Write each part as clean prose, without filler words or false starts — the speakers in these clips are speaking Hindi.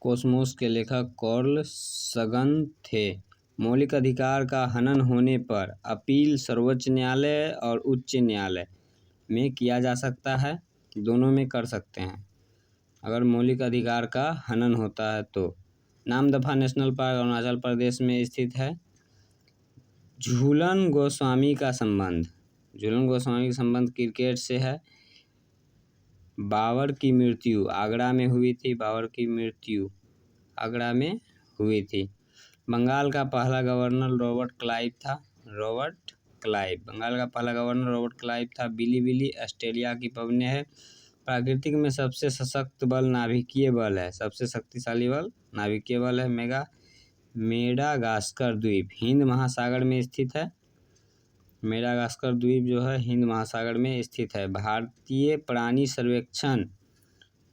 कोसमोस के लेखक कार्ल सगन थे। मौलिक अधिकार का हनन होने पर अपील सर्वोच्च न्यायालय और उच्च न्यायालय में किया जा सकता है, दोनों में कर सकते हैं अगर मौलिक अधिकार का हनन होता है तो। नामदफा नेशनल पार्क अरुणाचल प्रदेश में स्थित है। झूलन गोस्वामी का संबंध क्रिकेट से है। बाबर की मृत्यु आगरा में हुई थी। बंगाल का पहला गवर्नर रॉबर्ट क्लाइव था। बिली ऑस्ट्रेलिया की पवनी है। प्राकृतिक में सबसे सशक्त बल नाभिकीय बल है। सबसे शक्तिशाली बल नाभिकीय बल है। मेडागास्कर द्वीप हिंद महासागर में स्थित है। मेडागास्कर द्वीप जो है हिंद महासागर में स्थित है। भारतीय प्राणी सर्वेक्षण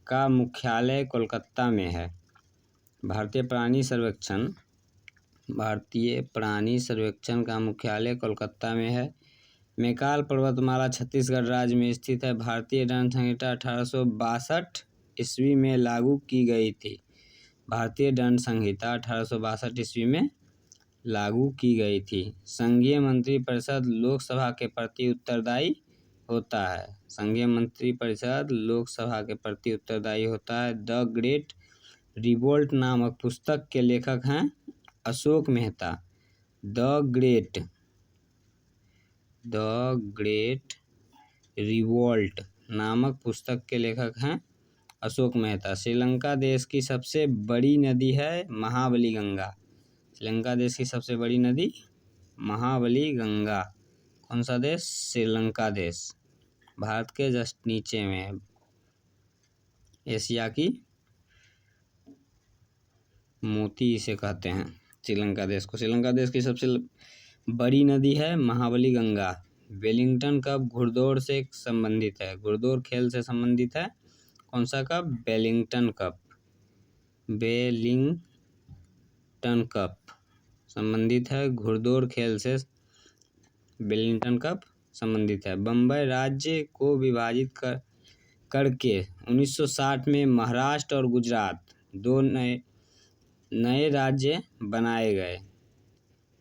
का मुख्यालय कोलकाता में है। भारतीय प्राणी सर्वेक्षण का मुख्यालय कोलकाता में है। मैकाल पर्वतमाला छत्तीसगढ़ राज्य में स्थित है। भारतीय दंड संहिता 1862 ईस्वी में लागू की गई थी। भारतीय दंड संहिता 1862 ईस्वी में लागू की गई थी। संघीय मंत्रिपरिषद लोकसभा के प्रति उत्तरदायी होता है। द ग्रेट रिवोल्ट नामक पुस्तक के लेखक हैं Ashok Mehta. The great revolt नामक पुस्तक के लेखक हैं अशोक मेहता। श्रीलंका देश की सबसे बड़ी नदी है महाबली गंगा। श्रीलंका देश की सबसे बड़ी नदी महाबली गंगा। कौन सा देश? श्रीलंका देश। भारत के जस्ट नीचे में है। एशिया की मोती इसे कहते हैं श्रीलंका देश को। श्रीलंका देश की सबसे बड़ी नदी है महाबली गंगा। वेलिंगटन कप घुड़दौड़ से संबंधित है। घुड़दौड़ खेल से संबंधित है। कौन सा कप? वेलिंगटन कप संबंधित है। घुड़दौड़ खेल से वेलिंगटन कप संबंधित है। बम्बई राज्य को विभाजित करके 1960 में महाराष्ट्र और गुजरात दो नए राज्य बनाए गए।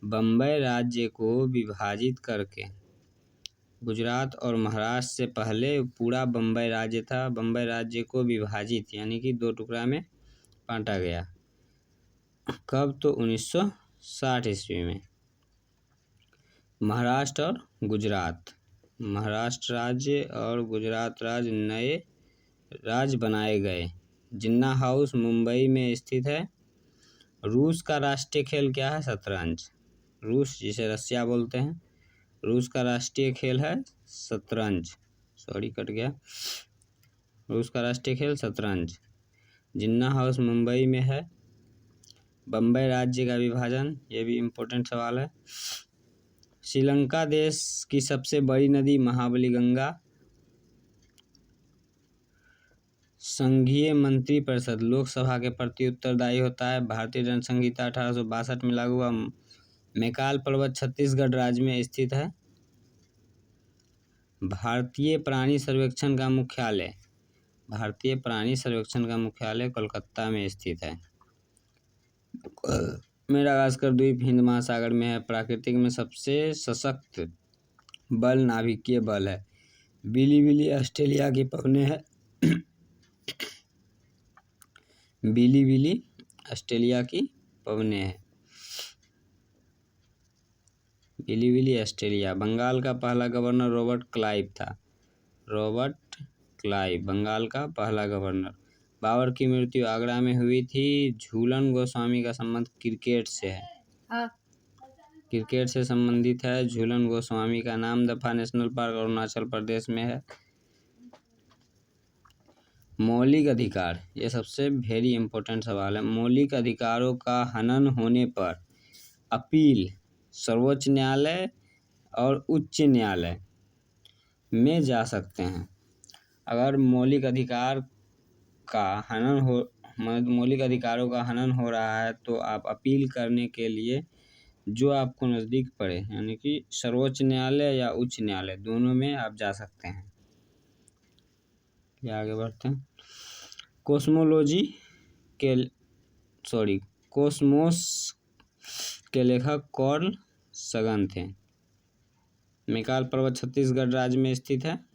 बम्बई राज्य को विभाजित करके गुजरात और महाराष्ट्र से पहले पूरा बम्बई राज्य था। बम्बई राज्य को विभाजित यानी कि 2 टुकड़ा में बांटा गया। कब? तो 1960 ईस्वी में। महाराष्ट्र और गुजरात, महाराष्ट्र राज्य और गुजरात राज्य नए राज्य बनाए गए। जिन्ना हाउस मुंबई में स्थित है। रूस का राष्ट्रीय खेल क्या है? शतरंज। रूस जिसे रसिया बोलते हैं, रूस का राष्ट्रीय खेल है शतरंज। रूस का राष्ट्रीय खेल शतरंज। जिन्ना हाउस मुंबई में है। बम्बई राज्य का विभाजन, ये भी इम्पोर्टेंट सवाल है। श्रीलंका देश की सबसे बड़ी नदी महाबली गंगा। संघीय मंत्रिपरिषद लोकसभा के प्रति उत्तरदायी होता है। भारतीय दंड संहिता 1862 में लागू हुआ। मैकाल पर्वत छत्तीसगढ़ राज्य में स्थित है। भारतीय प्राणी सर्वेक्षण का मुख्यालय कोलकाता में स्थित है। मेडागास्कर द्वीप हिंद महासागर में है। प्राकृतिक में सबसे सशक्त बल नाभिकीय बल है। बिली ऑस्ट्रेलिया की पवनी है। बिली ऑस्ट्रेलिया की पवनी है। बिली ऑस्ट्रेलिया। बंगाल का पहला गवर्नर रॉबर्ट क्लाइव था। बंगाल का पहला गवर्नर। बाबर की मृत्यु आगरा में हुई थी। झूलन गोस्वामी का संबंध क्रिकेट से है। क्रिकेट से संबंधित है। झूलन गोस्वामी का नाम दफा नेशनल पार्क अरुणाचल प्रदेश में है। मौलिक अधिकार, ये सबसे वेरी इंपॉर्टेंट सवाल है। मौलिक अधिकारों का हनन होने पर अपील सर्वोच्च न्यायालय और उच्च न्यायालय में जा सकते हैं। अगर मौलिक अधिकारों का हनन हो रहा है तो आप अपील करने के लिए जो आपको नज़दीक पड़े यानी कि सर्वोच्च न्यायालय या उच्च न्यायालय, दोनों में आप जा सकते हैं। आगे बढ़ते हैं। कोस्मोलॉजी कोसमोस के लेखक कार्ल सगन थे। मैकाल पर्वत छत्तीसगढ़ राज्य में स्थित है।